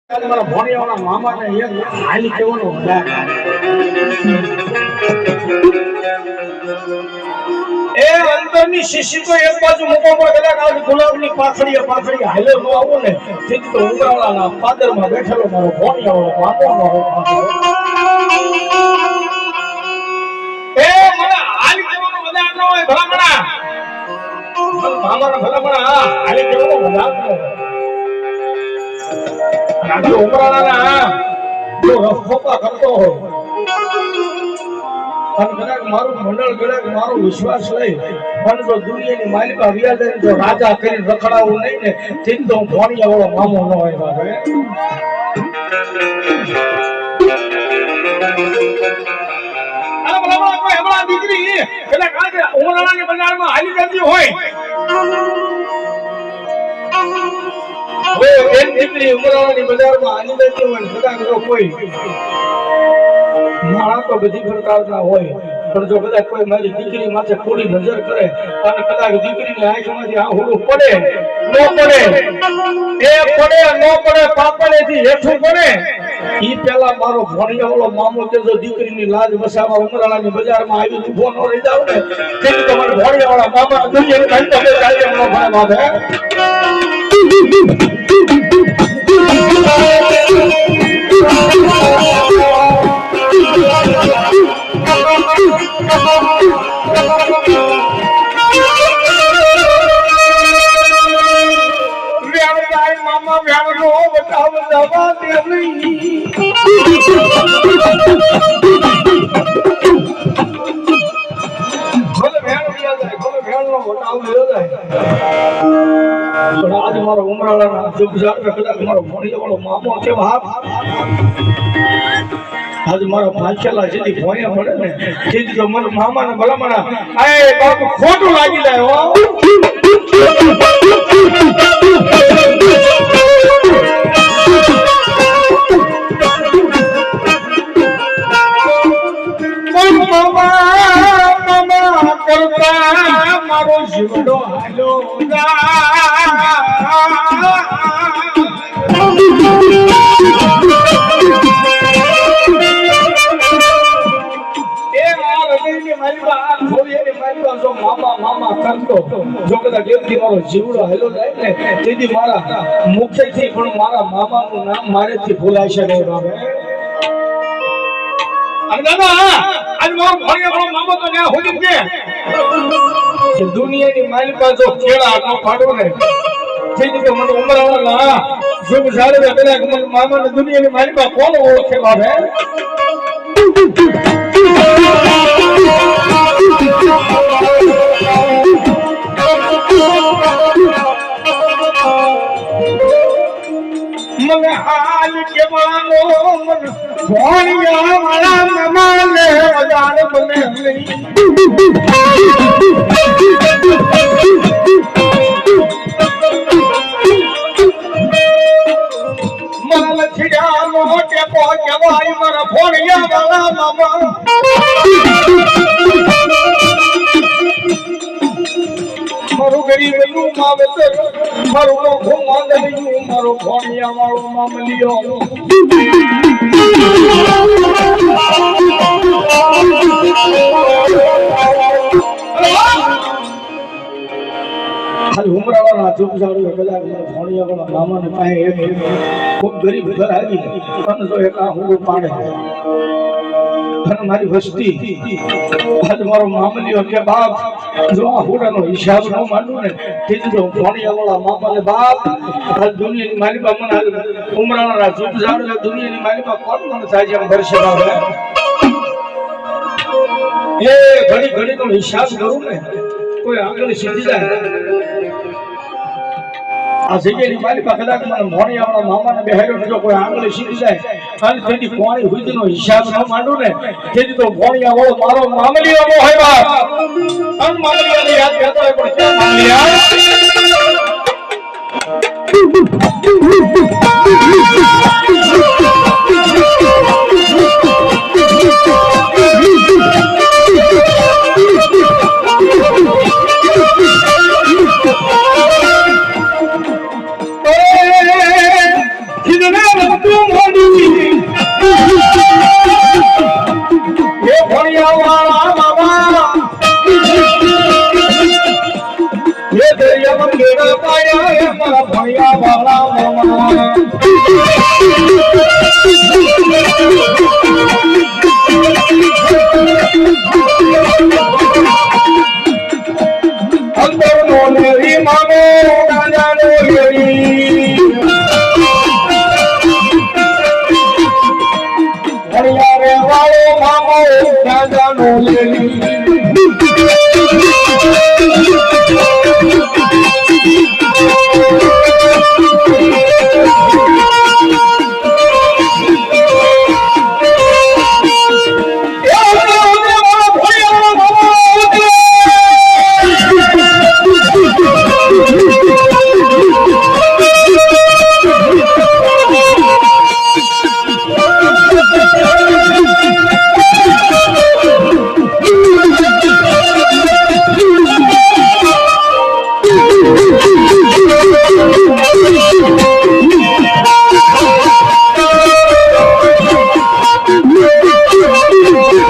તમારા ભણિયાવાળા મામાને એક હાલી કેવાનો એ અંતરની શીશી તો એક બાજુ મૂકો પર કદાચ આ ગુલાબની પાખડીએ હાલે નો આવો ને તેથી તો ઉમરાળાના પાદરમાં બેઠેલો મારો ભણિયાવાળો મામો એ મને હાલી કેવાનો મજાક ન હોય ભલામણા મામાના ભલામણા હાલી કેવાનો મજાક ન હોય આટલો ઉમરાળાના જો રફોપા કરતો હોય અને કદાચ મારું મંડળ કદાચ મારો વિશ્વાસ લઈ પણ જો દુનિયાની માલિકા વ્યાજે જો રાજા કરીને રખડાવું નહીં ને તેથી તો ભણિયાવાળો મામો ન હોય બાપે હમણાં દીકરી કદાચ ઉમરાળાની બજારમાં હાલી જતી હોય એક દીકરી ઉમરાળાની બજારમાં હાલી જતી હોય કદાચ કોઈ માણા તો બધી પ્રકારના હોય પણ જો કદાચ કોઈ મારી દીકરી માથે થોડી નજર કરે અને કદાચ દીકરીની આંખમાંથી આંખું પડે ન પડે પાપડેથી હેઠું પડે ઈ પેલા મારો ભણિયાવાળો મામો કે જો દીકરીની લાજ બસાવા ઉમરાળાની બજારમાં આવી ઊભો ન રહી જાવ ને તેથી તમારે ભણિયાવાળા મામા દુનિયાની કાંઈ તમે ચાલે એમનો ભાઈ બાપે મામા વ્યાવનો બતાવ દવા દેવી ભલે ભેણ જાય ભલે ભેણનો બતાવ લેવો જાય પણ આજ મારો ઉમરાળાના જુગજાર કદાચ મારો ભણિયાવાળો મામો છે બાપ આજ મારા પાંચેલા જેથી ભોયા પડે ને તેથી તો મને મામાને ભલામણા એ બાપ ખોટું લાગી જાય હો મારો જીવડો હાલો મામા કરતો જો કદાચ એકથી મારો જીવડો હેલો જાય ને તેથી મારા મુખથી પણ મારા મામાનું નામ મારેથી ભૂલાય છે નહીં બાબે અને દાદા આજ મારો ભણિયાવાળો મામો તો ન્યા હોલી છે કે દુનિયાની માલિકા જો કેળા નો પાડો ને તેથી તો મને ઉમરાળાના શુભ સારે કદાચ મને મામાને દુનિયાની માલિકા કોણ ઓળખે બાબે મને હાલ કેવાનો મન ભણિયાવાળા મામાને મજાડ બને મન છિડાનો ટેકો કહેવાય મારા ભણિયાવાળા મામા મારું ગરીબનું માવતર મારું લોખું માંદલિયું મારો ભણિયાવાળો મામલિયો ખાલી ઉમરાળાના ચૂપચાડું કદાચ ભણિયાવાળા મામાને પાસે ખૂબ ગરીબ ઘર આવી અને તો એક આ હું પાડે મારી વસ્તી આજ મારો મામલીઓ કે બાપ જો આ હોડાનો હિસાબ ન માંડું ને તેથી તો ભણિયાવાળા મામાને બાપ આજ દુનિયાની માલિકા મને ઉમરાળાના ચૂપચાડું દુનિયાની માલિકા કોણ મને થાય છે વર્ષે બાપ એ ઘડી નો હિસાબ કરું ને કોઈ આગળ સીધી જાય આ જગ્યાની માલિકા કદાચ મને ભણિયાવાળા મામાને બેહાડ્યો જો કોઈ આગળ સીધી જાય અને તેની કોણી હુદીનો હિસાબ ન માંડું ને તેથી તો ભણિયાવાળો મારો મામલીઓ નો હોય બાપ અન મામલીઓને યાદ કરતો હોય પણ ક્યાં મામલિયા તું મોડી એ ભણ્યા વાળા મામા એ દરિયામાં કેળા પાયા એ મારા ભણ્યા વાળા મામા